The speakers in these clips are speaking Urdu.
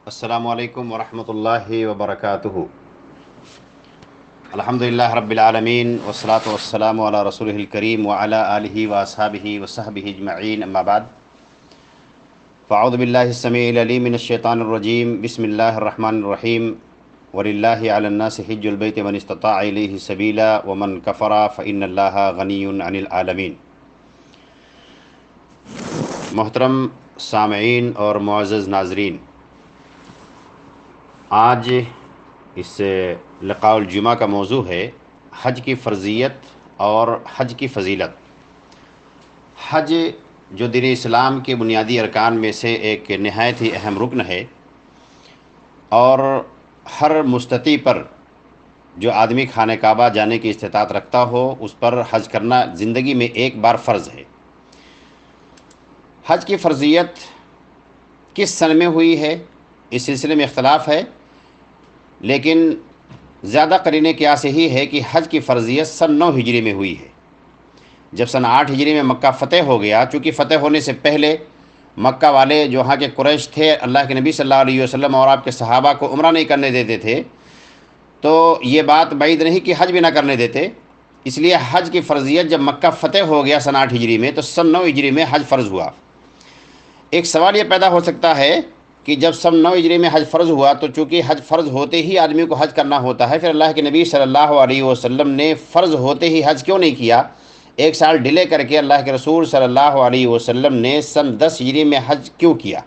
السلام علیکم ورحمۃ اللہ وبرکاتہ۔ الحمدللہ رب العالمین والصلاة والسلام علی رسولہ الکریم وعلی آلہ واصحابہ وصحبہ اجمعین، اما بعد فاعوذ باللہ السمیع العلیم من الشیطان الرجیم، بسم اللہ الرحمن الرحیم۔ وللہ علی الناس حج البیت من استطاع الیہ سبیلا ومن کفر فإن اللہ غنی عن العالمین۔ محترم سامعین اور معزز ناظرین، آج اس لقاء الجمعہ کا موضوع ہے حج کی فرضیت اور حج کی فضیلت۔ حج جو دین اسلام کے بنیادی ارکان میں سے ایک نہایت ہی اہم رکن ہے، اور ہر مستطیع پر جو آدمی خانہ کعبہ جانے کی استطاعت رکھتا ہو اس پر حج کرنا زندگی میں ایک بار فرض ہے۔ حج کی فرضیت کس سن میں ہوئی ہے اس سلسلے میں اختلاف ہے، لیکن زیادہ قرینہ قیاس یہی ہے کہ حج کی فرضیت سن 9 ہجری میں ہوئی ہے، جب سن 8 ہجری میں مکہ فتح ہو گیا۔ چونکہ فتح ہونے سے پہلے مکہ والے جو وہاں کے قریش تھے، اللہ کے نبی صلی اللہ علیہ وسلم اور آپ کے صحابہ کو عمرہ نہیں کرنے دیتے تھے، تو یہ بات بعید نہیں کہ حج بھی نہ کرنے دیتے۔ اس لیے حج کی فرضیت جب مکہ فتح ہو گیا سن 8 ہجری میں، تو سن 9 ہجری میں حج فرض ہوا۔ ایک سوال یہ پیدا ہو سکتا ہے کہ جب سن 9 ہجری میں حج فرض ہوا، تو چونکہ حج فرض ہوتے ہی آدمی کو حج کرنا ہوتا ہے، پھر اللہ کے نبی صلی اللہ علیہ وسلم نے فرض ہوتے ہی حج کیوں نہیں کیا؟ ایک سال ڈیلے کر کے اللہ کے رسول صلی اللہ علیہ وسلم نے سن 10 ہجری میں حج کیوں کیا؟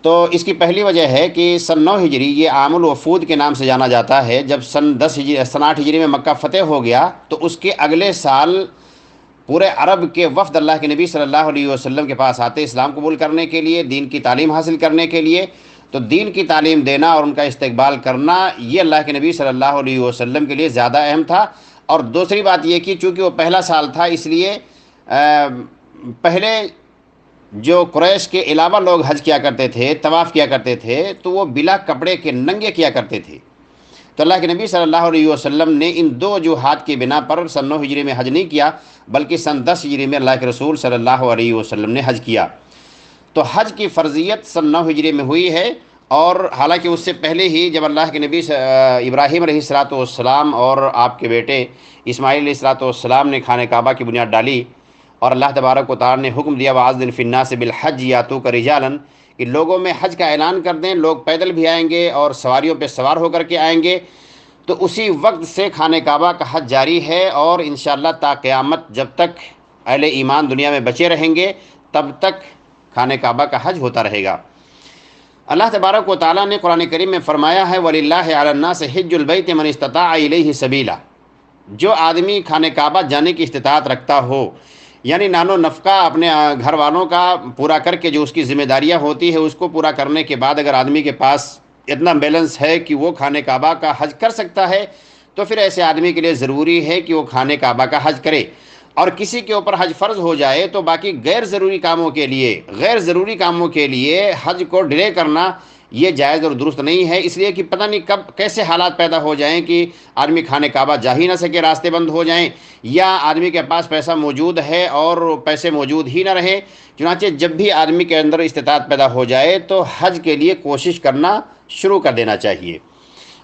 تو اس کی پہلی وجہ ہے کہ سن 9 ہجری یہ عام الوفود کے نام سے جانا جاتا ہے۔ جب سن 8 ہجری میں مکہ فتح ہو گیا، تو اس کے اگلے سال پورے عرب کے وفد اللہ کے نبی صلی اللہ علیہ وسلم کے پاس آتے اسلام قبول کرنے کے لیے، دین کی تعلیم حاصل کرنے کے لیے۔ تو دین کی تعلیم دینا اور ان کا استقبال کرنا یہ اللہ کے نبی صلی اللہ علیہ وسلم کے لیے زیادہ اہم تھا۔ اور دوسری بات یہ کہ چونکہ وہ پہلا سال تھا، اس لیے پہلے جو قریش کے علاوہ لوگ حج کیا کرتے تھے، طواف کیا کرتے تھے، تو وہ بلا کپڑے کے ننگے کیا کرتے تھے۔ تو اللہ کے نبی صلی اللہ علیہ وسلم نے ان دو وجوہات کی بنا پر سن 9 ہجری میں حج نہیں کیا، بلکہ سن 10 ہجری میں اللہ کے رسول صلی اللہ علیہ وسلم نے حج کیا۔ تو حج کی فرضیت سن 9 ہجری میں ہوئی ہے، اور حالانکہ اس سے پہلے ہی جب اللہ کے نبی ابراہیم علیہ السلام اور آپ کے بیٹے اسماعیل علیہ السلام نے خانہ کعبہ کی بنیاد ڈالی، اور اللہ تبارک و تعالی نے حکم دیا وَأَذِّنْ فِي النَّاسِ بِالْحَجِّ يَأْتُوكَ رِجَالًا، کہ لوگوں میں حج کا اعلان کر دیں، لوگ پیدل بھی آئیں گے اور سواریوں پہ سوار ہو کر کے آئیں گے۔ تو اسی وقت سے خانہ کعبہ کا حج جاری ہے، اور انشاءاللہ تا قیامت جب تک اہل ایمان دنیا میں بچے رہیں گے تب تک خانہ کعبہ کا حج ہوتا رہے گا۔ اللہ تبارک و تعالیٰ نے قرآن کریم میں فرمایا ہے وَلِلَّهِ عَلَى النَّاسِ حِجُّ الْبَيْتِ مَنِ اسْتَطَاعَ إِلَيْهِ سَبِيلًا، جو آدمی خانہ کعبہ جانے کی استطاعت رکھتا ہو، یعنی نان و نفقہ اپنے گھر والوں کا پورا کر کے جو اس کی ذمہ داریاں ہوتی ہے اس کو پورا کرنے کے بعد اگر آدمی کے پاس اتنا بیلنس ہے کہ وہ خانہ کعبہ کا حج کر سکتا ہے، تو پھر ایسے آدمی کے لیے ضروری ہے کہ وہ خانہ کعبہ کا حج کرے۔ اور کسی کے اوپر حج فرض ہو جائے تو باقی غیر ضروری کاموں کے لیے حج کو ڈیلے کرنا یہ جائز اور درست نہیں ہے، اس لیے کہ پتہ نہیں کب کیسے حالات پیدا ہو جائیں کہ آدمی خانہ کعبہ جا ہی نہ سکے، راستے بند ہو جائیں، یا آدمی کے پاس پیسہ موجود ہے اور پیسے موجود ہی نہ رہے۔ چنانچہ جب بھی آدمی کے اندر استطاعت پیدا ہو جائے تو حج کے لیے کوشش کرنا شروع کر دینا چاہیے۔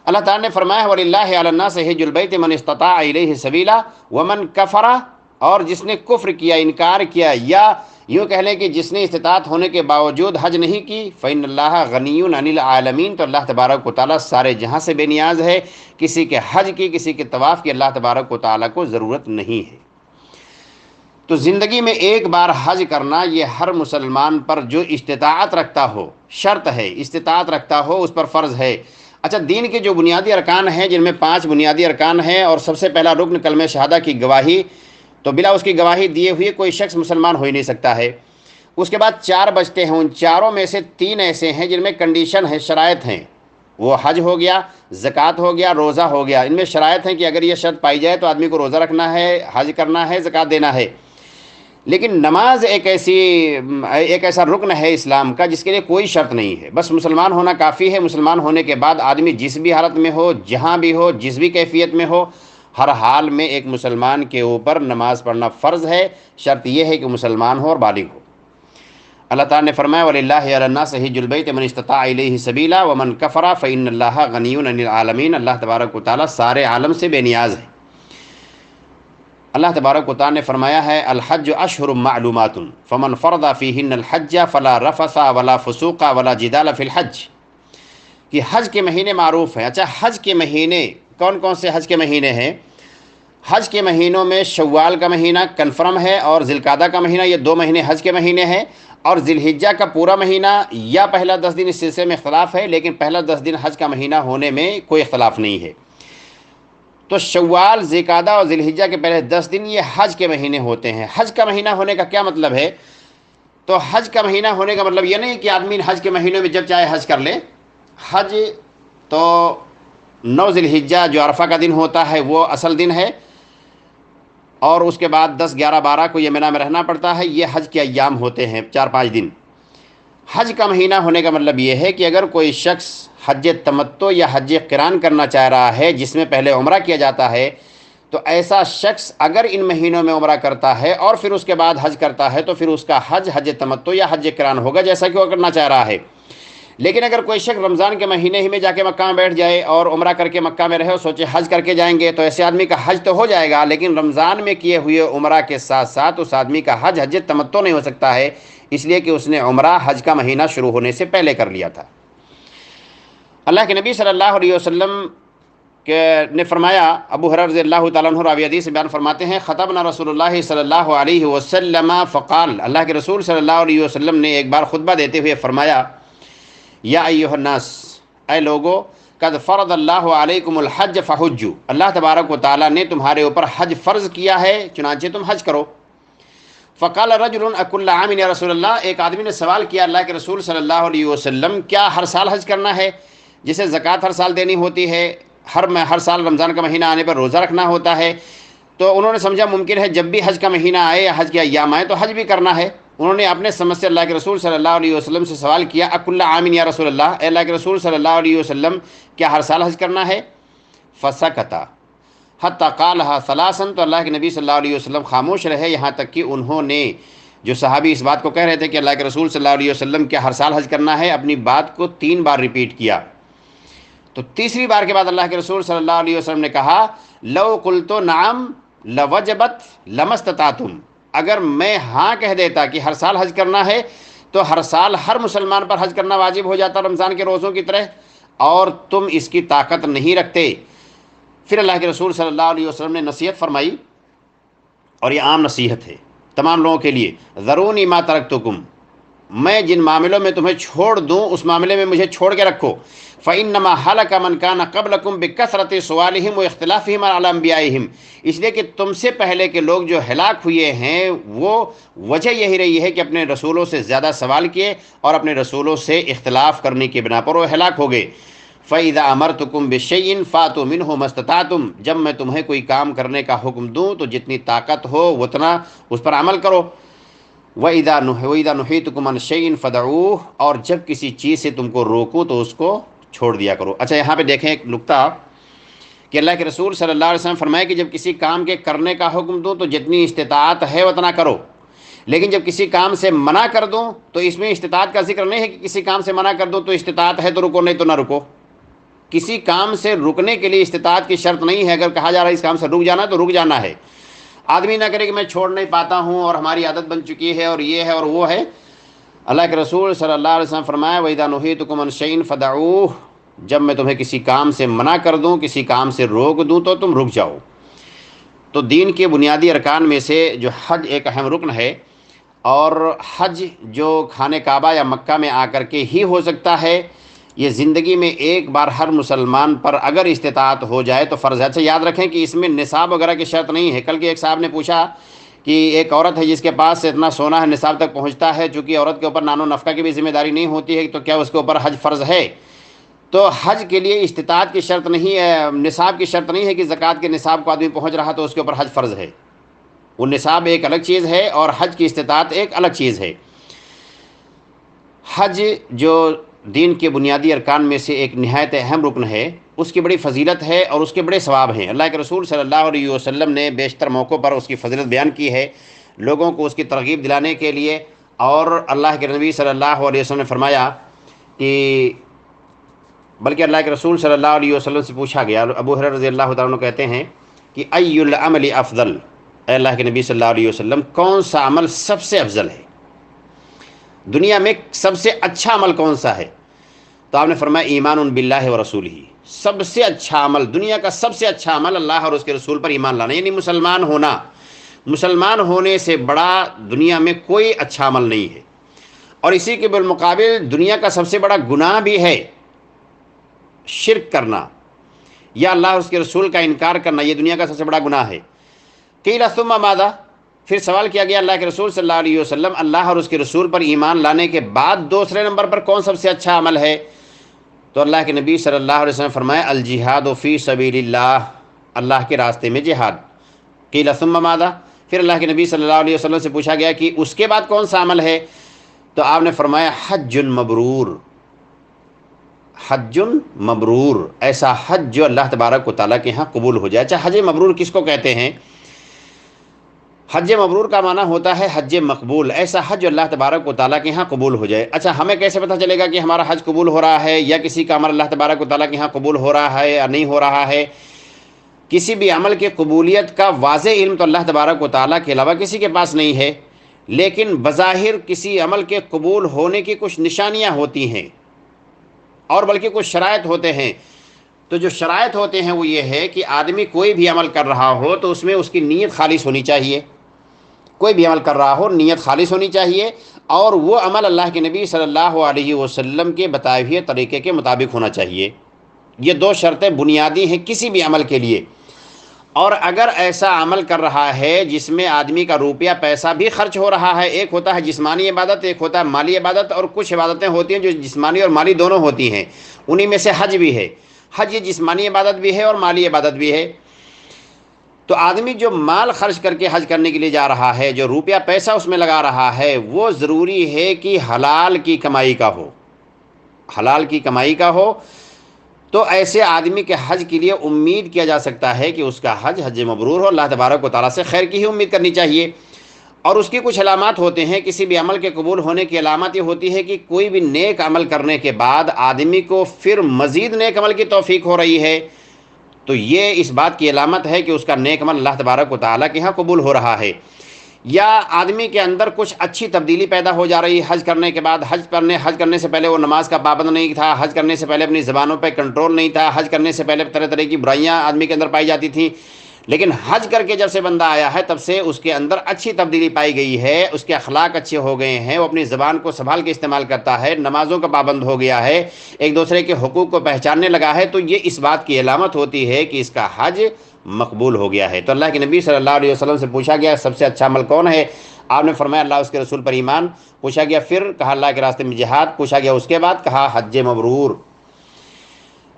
اللہ تعالیٰ نے فرمایا وَلِلَّهِ عَلَى النَّاسِ حِجُّ الْبَيْتِ مَنِ اسْتَطَاعَ إِلَيْهِ سَبِيلًا وَمَنْ كَفَرَ، اور جس نے کفر کیا، انکار کیا، یا یوں کہہ لیں کہ جس نے استطاعت ہونے کے باوجود حج نہیں کی، فَإِنَّ اللَّهَ غَنِيٌّ عَنِ الْعَالَمِينَ، تو اللہ تبارک و تعالیٰ سارے جہاں سے بے نیاز ہے، کسی کے حج کی، کسی کے طواف کی اللہ تبارک و تعالیٰ کو ضرورت نہیں ہے۔ تو زندگی میں ایک بار حج کرنا یہ ہر مسلمان پر جو استطاعت رکھتا ہو، شرط ہے، استطاعت رکھتا ہو اس پر فرض ہے۔ اچھا، دین کے جو بنیادی ارکان ہیں جن میں 5 بنیادی ارکان ہیں، اور سب سے پہلا رکن کلمہ شہادہ کی گواہی، تو بلا اس کی گواہی دیے ہوئے کوئی شخص مسلمان ہو ہی نہیں سکتا ہے۔ اس کے بعد 4 بچتے ہیں، ان چاروں میں سے 3 ایسے ہیں جن میں کنڈیشن ہے، شرائط ہیں۔ وہ حج ہو گیا، زکوٰۃ ہو گیا، روزہ ہو گیا۔ ان میں شرائط ہیں کہ اگر یہ شرط پائی جائے تو آدمی کو روزہ رکھنا ہے، حج کرنا ہے، زکوٰۃ دینا ہے۔ لیکن نماز ایک ایسا رکن ہے اسلام کا جس کے لیے کوئی شرط نہیں ہے، بس مسلمان ہونا کافی ہے۔ مسلمان ہونے کے بعد آدمی جس بھی حالت میں ہو، جہاں بھی ہو، جس بھی کیفیت میں ہو، ہر حال میں ایک مسلمان کے اوپر نماز پڑھنا فرض ہے۔ شرط یہ ہے کہ مسلمان ہو اور بالغ ہو۔ اللہ تعالیٰ نے فرمایا وَلِلَّهِ عَلَى النَّاسِ حِجُّ الْبَيْتِ مَنِ اسْتَطَاعَ إِلَيْهِ سَبِيلًا وَمَنْ كَفَرَ فَإِنَّ اللَّهَ غَنِيٌّ عَنِ الْعَالَمِينَ۔ اللہ تبارک و تعالیٰ سارے عالم سے بے نیاز ہے۔ اللہ تبارک و تعالیٰ نے فرمایا ہے الحج اشہر معلومات فمن فرض فیہن الحج فلا رفث ولا فسوق ولا جدال فی الحج، کہ حج کے مہینے معروف ہیں۔ اچھا، حج کے مہینے کون کون سے حج کے مہینے ہیں؟ حج کے مہینوں میں شوال کا مہینہ کنفرم ہے، اور ذی القعدہ کا مہینہ، یہ 2 مہینے حج کے مہینے ہیں، اور ذی الحجہ کا پورا مہینہ یا پہلا 10 دن، اس سلسلے میں اختلاف ہے، لیکن پہلا 10 دن حج کا مہینہ ہونے میں کوئی اختلاف نہیں ہے۔ تو شوال، ذی القعدہ اور ذی الحجہ کے پہلے 10 دن یہ حج کے مہینے ہوتے ہیں۔ حج کا مہینہ ہونے کا کیا مطلب ہے؟ تو حج کا مہینہ ہونے کا مطلب یہ نہیں کہ آدمی حج کے مہینوں میں جب چاہے حج کر لے۔ حج تو 9 ذی الحجہ جو عرفہ کا دن ہوتا ہے وہ اصل دن ہے، اور اس کے بعد 10، 11، 12 کو یہ منی میں رہنا پڑتا ہے، یہ حج کے ایام ہوتے ہیں 4-5 دن۔ حج کا مہینہ ہونے کا مطلب یہ ہے کہ اگر کوئی شخص حج تمتع یا حج قران کرنا چاہ رہا ہے جس میں پہلے عمرہ کیا جاتا ہے، تو ایسا شخص اگر ان مہینوں میں عمرہ کرتا ہے اور پھر اس کے بعد حج کرتا ہے تو پھر اس کا حج تمتع یا حج قران ہوگا، جیسا کہ وہ کرنا چاہ رہا ہے۔ لیکن اگر کوئی شخص رمضان کے مہینے ہی میں جا کے مکہ میں بیٹھ جائے اور عمرہ کر کے مکہ میں رہے اور سوچے حج کر کے جائیں گے، تو ایسے آدمی کا حج تو ہو جائے گا، لیکن رمضان میں کیے ہوئے عمرہ کے ساتھ ساتھ اس آدمی کا حج تمتع نہیں ہو سکتا ہے، اس لیے کہ اس نے عمرہ حج کا مہینہ شروع ہونے سے پہلے کر لیا تھا۔ اللہ کے نبی صلی اللہ علیہ وسلم نے فرمایا، ابو ہریرہ رضی اللہ تعالیٰ عنہ راوی حدیث بیان فرماتے ہیں خطبنا رسول اللہ صلی اللہ علیہ وسلم فقال، اللہ کے رسول صلی اللہ علیہ وسلم نے ایک بار خطبہ دیتے ہوئے فرمایا یا ایھا الناس، اے لوگو، قد فرض اللہ علیکم الحج فحجوا، اللہ تبارک و تعالیٰ نے تمہارے اوپر حج فرض کیا ہے، چنانچہ تم حج کرو۔ فقال رجل اکل عام یا رسول اللہ، ایک آدمی نے سوال کیا اللہ کے رسول صلی اللہ علیہ وسلم، کیا ہر سال حج کرنا ہے؟ جسے زکوٰۃ ہر سال دینی ہوتی ہے، ہر سال رمضان کا مہینہ آنے پر روزہ رکھنا ہوتا ہے، تو انہوں نے سمجھا ممکن ہے جب بھی حج کا مہینہ آئے یا حج کے ایام آئے تو حج بھی کرنا ہے۔ انہوں نے اپنے سمجھ سے اللہ کے رسول صلی اللہ علیہ وسلم سے سوال کیا اکل عام یا رسول اللہ، اے اللہ کے رسول صلی اللہ علیہ وسلم، کیا ہر سال حج کرنا ہے؟ فسکت حتی قالها ثلاثا، تو اللہ کے نبی صلی اللہ علیہ وسلم خاموش رہے یہاں تک کہ انہوں نے، جو صحابی اس بات کو کہہ رہے تھے کہ اللہ کے رسول صلی اللہ علیہ وسلم کیا ہر سال حج کرنا ہے، اپنی بات کو 3 بار ریپیٹ کیا۔ تو تیسری بار کے بعد اللہ کے رسول صلی اللہ علیہ وسلم نے کہا لو قلت نعم لوجبت لما استطعتم، اگر میں ہاں کہہ دیتا کہ ہر سال حج کرنا ہے تو ہر سال ہر مسلمان پر حج کرنا واجب ہو جاتا رمضان کے روزوں کی طرح، اور تم اس کی طاقت نہیں رکھتے۔ پھر اللہ کے رسول صلی اللہ علیہ وسلم نے نصیحت فرمائی، اور یہ عام نصیحت ہے تمام لوگوں کے لیے، ذرونی ما ترکتکم، میں جن معاملوں میں تمہیں چھوڑ دوں اس معاملے میں مجھے چھوڑ کے رکھو۔ فإنما هلك من كان قبلكم بكثرة سؤالهم واختلافهم على انبیائهم، اس لیے کہ تم سے پہلے کے لوگ جو ہلاک ہوئے ہیں وہ وجہ یہی رہی ہے کہ اپنے رسولوں سے زیادہ سوال کیے اور اپنے رسولوں سے اختلاف کرنے کی بنا پر وہ ہلاک ہو گئے۔ فإذا أمرتكم بشيء فاتوا منه ما استطعتم، جب میں تمہیں کوئی کام کرنے کا حکم دوں تو جتنی طاقت ہو اتنا اس پر عمل کرو۔ وَإِذَا نُهِيتُكُمْ عَنْ شَيْءٍ فَدَعُوهُ، اور جب کسی چیز سے تم کو روکو تو اس کو چھوڑ دیا کرو۔ اچھا، یہاں پہ دیکھیں ایک نکتہ کہ اللہ کے رسول صلی اللہ علیہ وسلم فرمائے کہ جب کسی کام کے کرنے کا حکم دوں تو جتنی استطاعت ہے اتنا کرو، لیکن جب کسی کام سے منع کر دوں تو اس میں استطاعت کا ذکر نہیں ہے کہ کسی کام سے منع کر دوں تو استطاعت ہے تو رکو، نہیں تو نہ رکو۔ کسی کام سے رکنے کے لیے استطاعت کی شرط نہیں ہے، اگر کہا جا رہا ہے اس کام سے رک جانا تو رک جانا ہے۔ آدمی نہ کرے کہ میں چھوڑ نہیں پاتا ہوں اور ہماری عادت بن چکی ہے اور یہ ہے اور وہ ہے۔ اللہ کے رسول صلی اللہ علیہ وسلم فرمایا وَإِذَا نُهِيتُكُمْ عَنْ شَيْءٍ فَدَعُوهُ، جب میں تمہیں کسی کام سے منع کر دوں، کسی کام سے روک دوں تو تم رک جاؤ۔ تو دین کے بنیادی ارکان میں سے جو حج ایک اہم رکن ہے، اور حج جو خانہ کعبہ یا مکہ میں آ کر کے ہی ہو سکتا ہے، یہ زندگی میں ایک بار ہر مسلمان پر اگر استطاعت ہو جائے تو فرض ہے۔ اچھا یاد رکھیں کہ اس میں نصاب وغیرہ کی شرط نہیں ہے۔ کل کے ایک صاحب نے پوچھا کہ ایک عورت ہے جس کے پاس اتنا سونا ہے نصاب تک پہنچتا ہے، چونکہ عورت کے اوپر نان و نفقہ کی بھی ذمہ داری نہیں ہوتی ہے، تو کیا اس کے اوپر حج فرض ہے؟ تو حج کے لیے استطاعت کی شرط نہیں ہے، نصاب کی شرط نہیں ہے کہ زکوٰۃ کے نصاب کو آدمی پہنچ رہا تو اس کے اوپر حج فرض ہے۔ وہ نصاب ایک الگ چیز ہے اور حج کی استطاعت ایک الگ چیز ہے۔ حج جو دین کے بنیادی ارکان میں سے ایک نہایت اہم رکن ہے، اس کی بڑی فضیلت ہے اور اس کے بڑے ثواب ہیں۔ اللہ کے رسول صلی اللہ علیہ وسلم نے بیشتر موقعوں پر اس کی فضیلت بیان کی ہے، لوگوں کو اس کی ترغیب دلانے کے لیے اور اللہ کے نبی صلی اللہ علیہ وسلم نے فرمایا کہ بلکہ اللہ کے رسول صلی اللہ علیہ وسلم سے پوچھا گیا، ابو ہریرہ رضی اللہ تعالیٰ عنہ کہتے ہیں کہ ای العمل افضل، اے اللہ کے نبی صلی اللہ علیہ وسلم کون سا عمل سب سے افضل ہے، دنیا میں سب سے اچھا عمل کون سا ہے؟ تو آپ نے فرمایا ایمان باللہ و رسولہ، سب سے اچھا عمل، دنیا کا سب سے اچھا عمل اللہ اور اس کے رسول پر ایمان لانا، یعنی مسلمان ہونا۔ مسلمان ہونے سے بڑا دنیا میں کوئی اچھا عمل نہیں ہے، اور اسی کے بالمقابل دنیا کا سب سے بڑا گناہ بھی ہے شرک کرنا یا اللہ اور اس کے رسول کا انکار کرنا، یہ دنیا کا سب سے بڑا گناہ ہے۔ قیل ثم ماذا، پھر سوال کیا گیا اللہ کے رسول صلی اللہ علیہ وسلم اللہ اور اس کے رسول پر ایمان لانے کے بعد دوسرے نمبر پر کون سب سے اچھا عمل ہے؟ تو اللہ کے نبی صلی اللہ علیہ وسلم فرمایا الجہاد فی سبیل اللہ، اللہ کے راستے میں جہاد۔ قیل ثم ماذا، پھر اللہ کے نبی صلی اللہ علیہ وسلم سے پوچھا گیا کہ اس کے بعد کون سا عمل ہے؟ تو آپ نے فرمایا حج مبرور، حج مبرور، ایسا حج جو اللہ تبارک و تعالیٰ کے ہاں قبول ہو جائے۔ اچھا حج مبرور کس کو کہتے ہیں؟ حج مبرور کا معنی ہوتا ہے حج مقبول، ایسا حج جو اللہ تبارک و تعالیٰ کے ہاں قبول ہو جائے۔ اچھا ہمیں کیسے پتہ چلے گا کہ ہمارا حج قبول ہو رہا ہے یا کسی کا عمل اللہ تبارک و تعالیٰ کے ہاں قبول ہو رہا ہے یا نہیں ہو رہا ہے؟ کسی بھی عمل کی قبولیت کا واضح علم تو اللہ تبارک و تعالیٰ کے علاوہ کسی کے پاس نہیں ہے، لیکن بظاہر کسی عمل کے قبول ہونے کی کچھ نشانیاں ہوتی ہیں اور بلکہ کچھ شرائط ہوتے ہیں۔ تو جو شرائط ہوتے ہیں وہ یہ ہے کہ آدمی کوئی بھی عمل کر رہا ہو تو اس میں اس کی نیت خالص ہونی چاہیے، کوئی بھی عمل کر رہا ہو نیت خالص ہونی چاہیے، اور وہ عمل اللہ کے نبی صلی اللہ علیہ وسلم کے بتائے ہوئے طریقے کے مطابق ہونا چاہیے۔ یہ دو شرطیں بنیادی ہیں کسی بھی عمل کے لیے۔ اور اگر ایسا عمل کر رہا ہے جس میں آدمی کا روپیہ پیسہ بھی خرچ ہو رہا ہے، ایک ہوتا ہے جسمانی عبادت، ایک ہوتا ہے مالی عبادت، اور کچھ عبادتیں ہوتی ہیں جو جسمانی اور مالی دونوں ہوتی ہیں، انہی میں سے حج بھی ہے۔ حج یہ جسمانی عبادت بھی ہے اور مالی عبادت بھی ہے۔ تو آدمی جو مال خرچ کر کے حج کرنے کے لیے جا رہا ہے، جو روپیہ پیسہ اس میں لگا رہا ہے، وہ ضروری ہے کہ حلال کی کمائی کا ہو، حلال کی کمائی کا ہو۔ تو ایسے آدمی کے حج کے لیے امید کیا جا سکتا ہے کہ اس کا حج حج مبرور ہو، اللہ تبارک و تعالیٰ سے خیر کی ہی امید کرنی چاہیے۔ اور اس کی کچھ علامات ہوتے ہیں، کسی بھی عمل کے قبول ہونے کی علامت یہ ہوتی ہے کہ کوئی بھی نیک عمل کرنے کے بعد آدمی کو پھر مزید نیک عمل کی توفیق ہو رہی ہے، تو یہ اس بات کی علامت ہے کہ اس کا نیک عمل اللہ تبارک و تعالیٰ کے ہاں قبول ہو رہا ہے۔ یا آدمی کے اندر کچھ اچھی تبدیلی پیدا ہو جا رہی ہے حج کرنے کے بعد، حج کرنے سے پہلے وہ نماز کا پابند نہیں تھا، حج کرنے سے پہلے اپنی زبانوں پہ کنٹرول نہیں تھا، حج کرنے سے پہلے طرح طرح کی برائیاں آدمی کے اندر پائی جاتی تھیں، لیکن حج کر کے جب سے بندہ آیا ہے تب سے اس کے اندر اچھی تبدیلی پائی گئی ہے، اس کے اخلاق اچھے ہو گئے ہیں، وہ اپنی زبان کو سنبھال کے استعمال کرتا ہے، نمازوں کا پابند ہو گیا ہے، ایک دوسرے کے حقوق کو پہچاننے لگا ہے، تو یہ اس بات کی علامت ہوتی ہے کہ اس کا حج مقبول ہو گیا ہے۔ تو اللہ کے نبی صلی اللہ علیہ وسلم سے پوچھا گیا سب سے اچھا عمل کون ہے؟ آپ نے فرمایا اللہ اس کے رسول پر ایمان، پوچھا گیا پھر، کہا اللہ کے راستے میں جہاد، پوچھا گیا اس کے بعد، کہا حج مبرور۔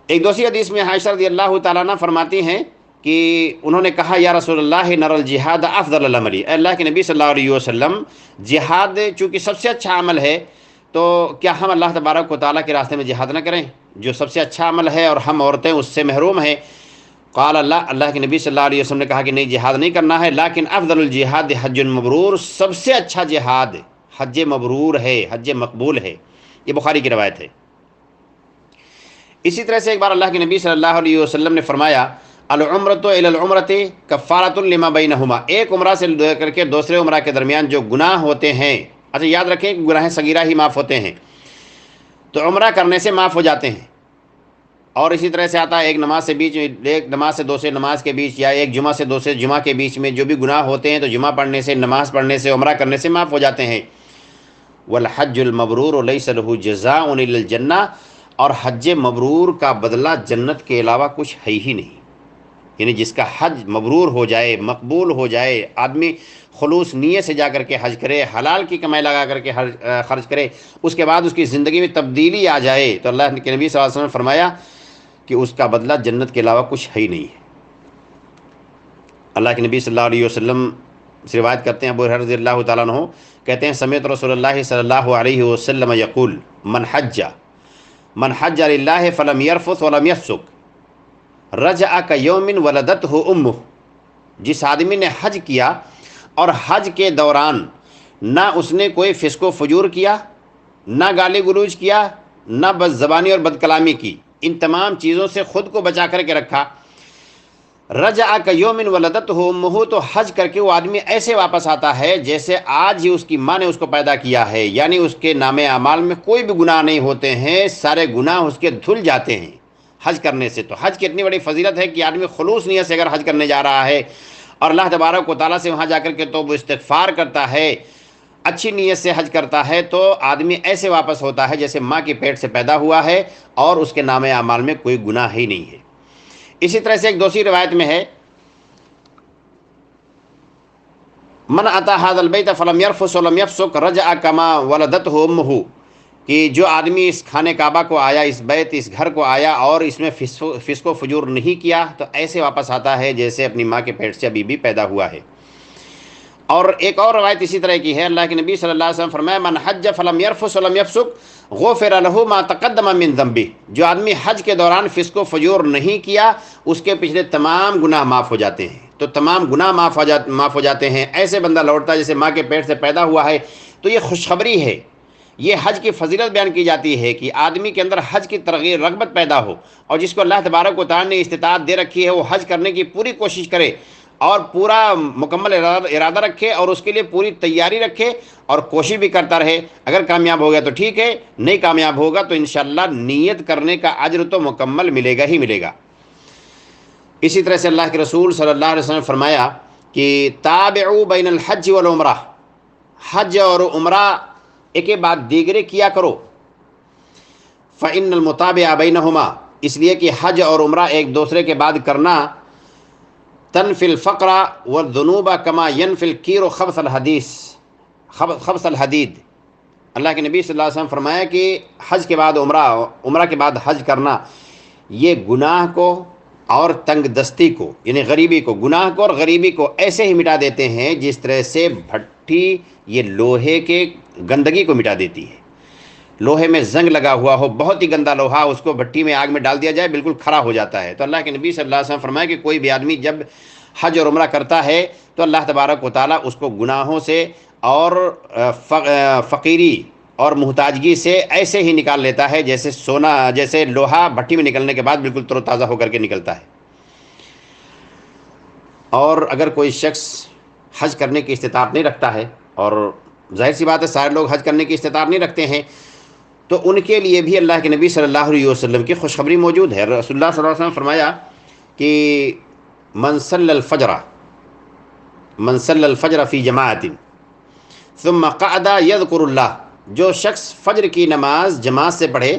ایک دوسری حدیث میں عائشہ رضی اللہ تعالیٰ عنہ فرماتی ہیں کہ انہوں نے کہا یا رسول اللہ نر الجہاد افضل العمل، اے اللہ کے نبی صلی اللہ علیہ وسلم جہاد چونکہ سب سے اچھا عمل ہے تو کیا ہم اللہ تبارک و تعالیٰ کے راستے میں جہاد نہ کریں جو سب سے اچھا عمل ہے اور ہم عورتیں اس سے محروم ہیں؟ قال اللہ کے نبی صلی اللہ علیہ وسلم نے کہا کہ نہیں، جہاد نہیں کرنا ہے، لیکن افضل الجہاد حج مبرور، سب سے اچھا جہاد حج مبرور ہے، حج مقبول ہے۔ یہ بخاری کی روایت ہے۔ اسی طرح سے ایک بار اللہ کے نبی صلی اللہ علیہ وسلم نے فرمایا العمرۃ الی العمرۃ کفارۃ لما بینہما، ایک عمرہ سے لے کر کے دوسرے عمرہ کے درمیان جو گناہ ہوتے ہیں، اچھا یاد رکھیں کہ گناہ صغیرہ ہی معاف ہوتے ہیں، تو عمرہ کرنے سے معاف ہو جاتے ہیں۔ اور اسی طرح سے آتا ہے ایک نماز سے دوسرے نماز کے بیچ، یا ایک جمعہ سے دوسرے جمعہ کے بیچ میں جو بھی گناہ ہوتے ہیں تو جمعہ پڑھنے سے، نماز پڑھنے سے، عمرہ کرنے سے معاف ہو جاتے ہیں۔ والحج المبرور لیس له جزاء الا الجنہ، اور حج مبرور کا بدلہ جنت کے علاوہ کچھ ہے ہی نہیں۔ یعنی جس کا حج مبرور ہو جائے، مقبول ہو جائے، آدمی خلوص نیت سے جا کر کے حج کرے، حلال کی کمائی لگا کر کے خرچ کرے، اس کے بعد اس کی زندگی میں تبدیلی آ جائے، تو اللہ کے نبی صلی اللہ علیہ وسلم نے فرمایا کہ اس کا بدلہ جنت کے علاوہ کچھ ہے ہی نہیں ہے۔ اللہ کے نبی صلی اللہ علیہ وسلم سے روایت کرتے ہیں ابو ہریرہ رضی اللہ تعالیٰ عنہ کہتے ہیں سمعت رسول اللہ صلی اللہ علیہ وسلم یقول من حج للہ فلم یرفث ولم یفسق رجع کیوم ولدتہ امہ، جس آدمی نے حج کیا اور حج کے دوران نہ اس نے کوئی فسق و فجور کیا، نہ گالی گلوچ کیا، نہ بد زبانی اور بد کلامی کی، ان تمام چیزوں سے خود کو بچا کر کے رکھا، رجع کیوم ولدتہ امہ، تو حج کر کے وہ آدمی ایسے واپس آتا ہے جیسے آج ہی اس کی ماں نے اس کو پیدا کیا ہے، یعنی اس کے نام اعمال میں کوئی بھی گناہ نہیں ہوتے ہیں، سارے گناہ اس کے دھل جاتے ہیں حج کرنے سے۔ تو حج کی اتنی بڑی فضیلت ہے کہ آدمی خلوص نیت سے اگر حج کرنے جا رہا ہے اور اللہ تبارک و تعالیٰ سے وہاں جا کر کے توبہ و استغفار کرتا ہے، اچھی نیت سے حج کرتا ہے، تو آدمی ایسے واپس ہوتا ہے جیسے ماں کے پیٹ سے پیدا ہوا ہے اور اس کے نام اعمال میں کوئی گناہ ہی نہیں ہے۔ اسی طرح سے ایک دوسری روایت میں ہے، من اتی ھذا البیت فلم یرفث ولم یفسق رجع کما ولدتہ امہ، کہ جو آدمی اس خانہ کعبہ کو آیا، اس بیت، اس گھر کو آیا اور اس میں فسق و فجور نہیں کیا، تو ایسے واپس آتا ہے جیسے اپنی ماں کے پیٹ سے ابھی بھی پیدا ہوا ہے۔ اور ایک اور روایت اسی طرح کی ہے، اللہ کے نبی صلی اللہ علیہ وسلم فرمایا، من حج فلم یرفث ولم یفسق غفر له ما تقدم من ذنبہ، جو آدمی حج کے دوران فسق و فجور نہیں کیا، اس کے پچھلے تمام گناہ معاف ہو جاتے ہیں۔ تو تمام گناہ معاف ہو جاتے ہیں، ایسے بندہ لوٹتا ہے جیسے ماں کے پیٹ سے پیدا ہوا ہے۔ تو یہ خوشخبری ہے، یہ حج کی فضیلت بیان کی جاتی ہے کہ آدمی کے اندر حج کی ترغیب، رغبت پیدا ہو، اور جس کو اللہ تبارک و تعالیٰ نے استطاعت دے رکھی ہے وہ حج کرنے کی پوری کوشش کرے اور پورا مکمل ارادہ رکھے اور اس کے لیے پوری تیاری رکھے اور کوشش بھی کرتا رہے۔ اگر کامیاب ہو گیا تو ٹھیک ہے، نہیں کامیاب ہوگا تو انشاءاللہ نیت کرنے کا اجر تو مکمل ملے گا ہی ملے گا۔ اسی طرح سے اللہ کے رسول صلی اللہ علیہ وسلم نے فرمایا کہ تابعوا بین الحج والعمرہ، حج اور عمرہ ایک بعد دیگرے کیا کرو، فإن المتابع بینہما، اس لیے کہ حج اور عمرہ ایک دوسرے کے بعد کرنا، تنفی الفقر والذنوب کما ینفی الکیر خبث الحدید، اللہ کے نبی صلی اللہ علیہ وسلم فرمایا کہ حج کے بعد عمرہ، عمرہ کے بعد حج کرنا، یہ گناہ کو اور تنگ دستی کو، یعنی غریبی کو، گناہ کو اور غریبی کو ایسے ہی مٹا دیتے ہیں جس طرح سے بھٹی یہ لوہے کے گندگی کو مٹا دیتی ہے۔ لوہے میں زنگ لگا ہوا ہو، بہت ہی گندا لوہا، اس کو بھٹی میں آگ میں ڈال دیا جائے بالکل کھرا ہو جاتا ہے۔ تو اللہ کے نبی صلی اللہ علیہ وسلم فرمایا کہ کوئی بھی آدمی جب حج اور عمرہ کرتا ہے تو اللہ تبارک و تعالیٰ اس کو گناہوں سے اور فقیری اور محتاجگی سے ایسے ہی نکال لیتا ہے جیسے سونا، جیسے لوہا بھٹی میں نکلنے کے بعد بالکل تر و تازہ ہو کر کے نکلتا ہے۔ اور اگر کوئی شخص حج کرنے کی استطاعت نہیں رکھتا ہے، اور ظاہر سی بات ہے سارے لوگ حج کرنے کی استطاعت نہیں رکھتے ہیں، تو ان کے لیے بھی اللہ کے نبی صلی اللہ علیہ وسلم کی خوشخبری موجود ہے۔ رسول اللہ صلی اللہ علیہ وسلم نے فرمایا کہ من صلی الفجر فی جماعت ثم قعد یذکر اللہ، جو شخص فجر کی نماز جماعت سے پڑھے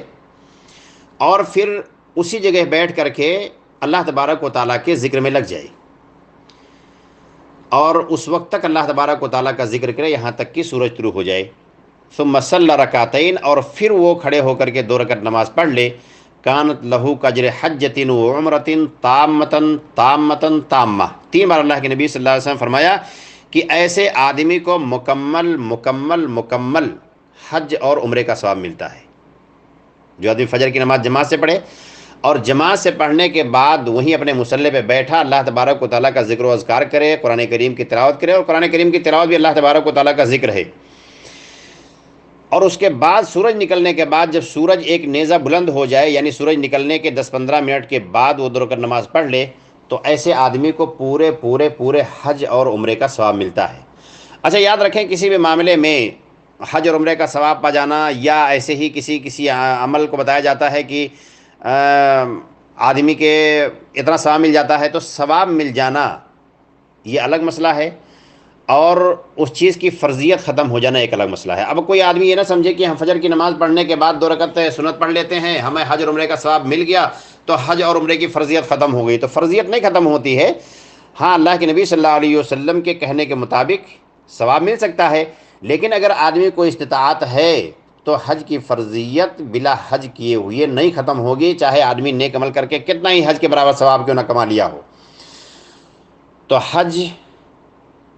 اور پھر اسی جگہ بیٹھ کر کے اللہ تبارک و تعالیٰ کے ذکر میں لگ جائے، اور اس وقت تک اللہ تبارک و تعالیٰ کا ذکر کرے یہاں تک کہ سورج طلوع ہو جائے، ثم صلی رکعتین، اور پھر وہ کھڑے ہو کر کے 2 رکعت نماز پڑھ لے، کانت لہو کاجر حجۃ و عمرۃ تامۃ تامۃ تامہ، 3 بار اللہ کے نبی صلی اللہ علیہ وسلم فرمایا کہ ایسے آدمی کو مکمل مکمل مکمل حج اور عمرے کا ثواب ملتا ہے۔ جو آدمی فجر کی نماز جماعت سے پڑھے اور جماعت سے پڑھنے کے بعد وہیں اپنے مصلی پہ بیٹھا اللہ تبارک و تعالیٰ کا ذکر و اذکار کرے، قرآن کریم کی تلاوت کرے، اور قرآن کریم کی تلاوت بھی اللہ تبارک و تعالیٰ کا ذکر ہے، اور اس کے بعد سورج نکلنے کے بعد جب سورج ایک نیزہ بلند ہو جائے، یعنی سورج نکلنے کے 10-15 منٹ کے بعد وہ 2 رکعت نماز پڑھ لے، تو ایسے آدمی کو پورے حج اور عمرے کا ثواب ملتا ہے۔ اچھا یاد رکھیں، کسی بھی معاملے میں حج اور عمرے کا ثواب پا جانا، یا ایسے ہی کسی عمل کو بتایا جاتا ہے کہ آدمی کے اتنا ثواب مل جاتا ہے، تو ثواب مل جانا یہ الگ مسئلہ ہے، اور اس چیز کی فرضیت ختم ہو جانا ایک الگ مسئلہ ہے۔ اب کوئی آدمی یہ نہ سمجھے کہ ہم فجر کی نماز پڑھنے کے بعد 2 رکعت سنت پڑھ لیتے ہیں، ہمیں حج اور عمرے کا ثواب مل گیا تو حج اور عمرے کی فرضیت ختم ہو گئی۔ تو فرضیت نہیں ختم ہوتی ہے، ہاں اللہ کے نبی صلی اللہ علیہ وسلم کے کہنے کے مطابق ثواب مل سکتا ہے، لیکن اگر آدمی کو استطاعت ہے تو حج کی فرضیت بلا حج کیے ہوئے نہیں ختم ہوگی، چاہے آدمی نیک عمل کر کے کتنا ہی حج کے برابر ثواب کیوں نہ کما لیا ہو۔ تو حج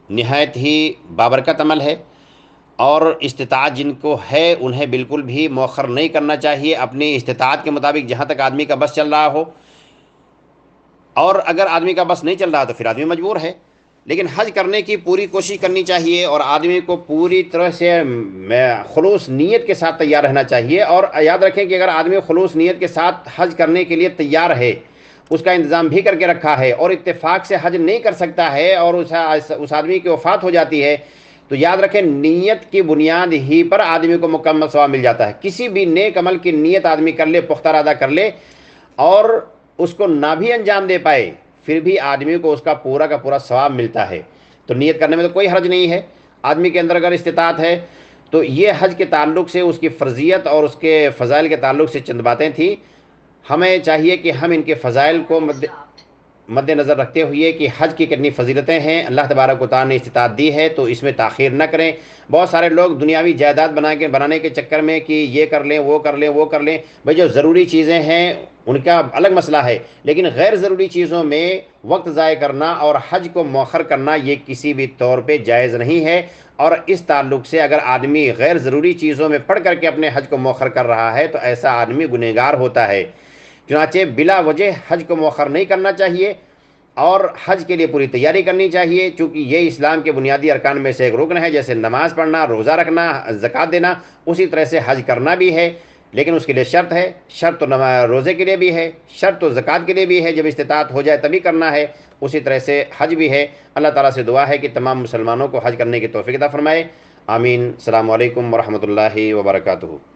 نہایت ہی بابرکت عمل ہے، اور استطاعت جن کو ہے انہیں بالکل بھی مؤخر نہیں کرنا چاہیے، اپنی استطاعت کے مطابق جہاں تک آدمی کا بس چل رہا ہو، اور اگر آدمی کا بس نہیں چل رہا تو پھر آدمی مجبور ہے لیکن حج کرنے کی پوری کوشش کرنی چاہیے اور آدمی کو پوری طرح سے خلوص نیت کے ساتھ تیار رہنا چاہیے. اور یاد رکھیں کہ اگر آدمی خلوص نیت کے ساتھ حج کرنے کے لیے تیار ہے، اس کا انتظام بھی کر کے رکھا ہے، اور اتفاق سے حج نہیں کر سکتا ہے اور اس آدمی کی وفات ہو جاتی ہے، تو یاد رکھیں نیت کی بنیاد ہی پر آدمی کو مکمل ثواب مل جاتا ہے. کسی بھی نیک عمل کی نیت آدمی کر لے، پختہ ارادہ کر لے، اور اس کو نہ بھی انجام دے پائے، پھر بھی آدمی کو اس کا پورا ثواب ملتا ہے. تو نیت کرنے میں تو کوئی حرج نہیں ہے. آدمی کے اندر اگر استطاعت ہے تو یہ حج کے تعلق سے اس کی فرضیت اور اس کے فضائل کے تعلق سے چند باتیں تھیں. ہمیں چاہیے کہ ہم ان کے فضائل کو مد نظر رکھتے ہوئے کہ حج کی کتنی فضیلتیں ہیں، اللہ تبارک و تعالیٰ نے استطاعت دی ہے تو اس میں تاخیر نہ کریں. بہت سارے لوگ دنیاوی جائیداد بنانے کے چکر میں کہ یہ کر لیں، وہ کر لیں، وہ کر لیں. بھائی جو ضروری چیزیں ہیں ان کا الگ مسئلہ ہے، لیکن غیر ضروری چیزوں میں وقت ضائع کرنا اور حج کو مؤخر کرنا یہ کسی بھی طور پہ جائز نہیں ہے. اور اس تعلق سے اگر آدمی غیر ضروری چیزوں میں پڑھ کر کے اپنے حج کو مؤخر کر رہا ہے تو ایسا آدمی گنہگار ہوتا ہے. چنانچہ بلا وجہ حج کو مؤخر نہیں کرنا چاہیے اور حج کے لیے پوری تیاری کرنی چاہیے، چونکہ یہ اسلام کے بنیادی ارکان میں سے ایک رکن ہے. جیسے نماز پڑھنا، روزہ رکھنا، زکوٰۃ دینا، اسی طرح سے حج کرنا بھی ہے. لیکن اس کے لیے شرط ہے، شرط تو روزے کے لیے بھی ہے، شرط تو زکوٰۃ کے لیے بھی ہے، جب استطاعت ہو جائے تبھی کرنا ہے. اسی طرح سے حج بھی ہے. اللہ تعالیٰ سے دعا ہے کہ تمام مسلمانوں کو حج کرنے کی توفیق عطا فرمائے. آمین. السلام علیکم ورحمۃ اللہ وبرکاتہ.